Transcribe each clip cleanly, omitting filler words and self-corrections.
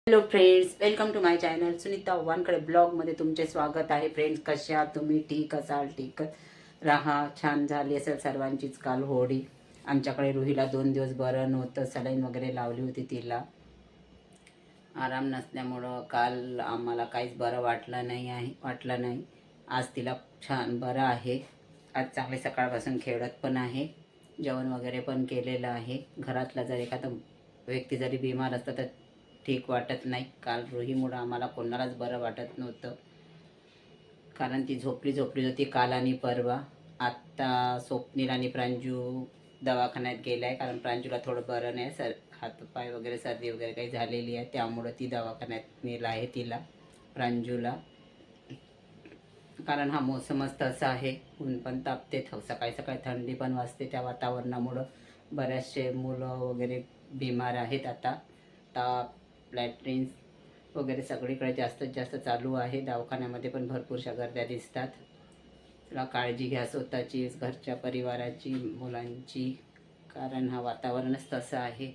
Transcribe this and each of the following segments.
Hello friends, welcome to my channel Sunita Wankhede ब्लॉगमध्ये तुमचे स्वागत आहे. फ्रेंड्स, कशा तुम्ही? ठीक असाल? ठीक राहा. छान झाली असेल सर्वांचीच काल होळी. आमच्याकडे रुहीला 2 दिवस बरं नव्हतं, सलाईन वगैरे लावली होती. तिला आराम नसल्यामुळं काल आम्हाला काहीच बरं वाटलं नाही. आज तिला छान बरं आहे. आज चांगले सकाळपासून खेळत पण आहे, जेवण वगैरे पण केलेलं आहे. घरातला जर एखादा व्यक्ती जरी बिमार असतं तर ठीक वाटत नाही. काल रुहीमुळं आम्हाला कोणालाच बरं वाटत नव्हतं, कारण ती झोपली होती काल आणि परवा. आत्ता स्वप्नील आणि प्रांजू दवाखान्यात गेला आहे, कारण प्रांजूला थोडं बरं नाही, हातपाय वगैरे सर्दी वगैरे काही झालेली आहे, त्यामुळं ती दवाखान्यात नेलं आहे तिला, प्रांजूला. कारण हा मोसमच तसा आहे, ऊन पण तापते, सकाळी सकाळी थंडी पण वाजते. त्या वातावरणामुळं बऱ्याचशे मुलं वगैरे बिमार आहेत. आता ताप, लॅट्रिन्स वगैरे सगळीकडे जास्तीत जास्त चालू आहे. दवाखान्यामध्ये पण भरपूरशा गर्द्या दिसतात. तुला काळजी घ्या स्वतःची, घरच्या परिवाराची, मुलांची, कारण हा वातावरणच तसं आहे.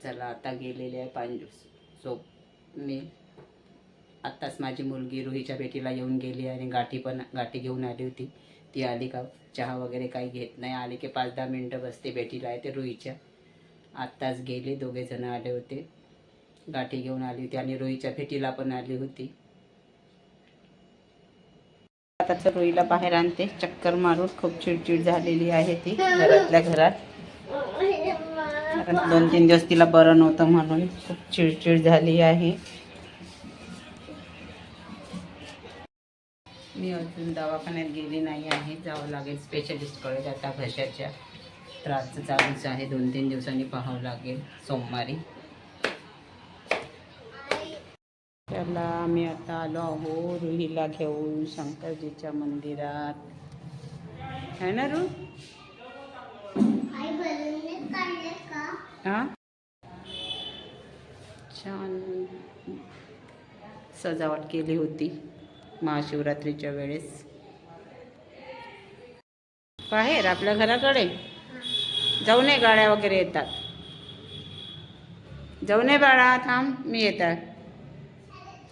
चला, आता गेलेले आहे मी आत्ताच माझी मुलगी रुहीच्या भेटीला येऊन गेली आणि गाठी घेऊन आली होती. ती आली का चहा वगैरे काही घेत नाही, आली की 5-10 मिनटं बसते. भेटीला आहे ते रुहीच्या. आत्ताच गेले, 2 जण आले होते, गाठी घेऊन आली होती आणि रुहीच्या भेटीला पण आली होती. आता तर रुहीला बाहेर आणते, चक्कर मारून. खूप चिडचिड झालेली आहे ती घरातल्या घरात, कारण 2-3 दिवस तिला बरं नव्हतं म्हणून खूप चिडचिड झाली आहे. मी अजून दवाखान्यात गेली नाही आहे, जावं लागेल स्पेशलिस्टकडे. आता घशाच्या त्रासचं चालूच आहे, 2-3 दिवसांनी पाहावं लागेल सोमवारी. त्याला आम्ही आता आलो आहो रुहीला घेऊन शंकरजीच्या मंदिरात, है ना रू? हां, छान सजावट केली होती महाशिवरात्रीच्या वेळेस. बाहेर आपल्या घराकडे जाऊ नये, गाड्या वगैरे येतात. जाऊ नये बाळा, थांब, मी येतात.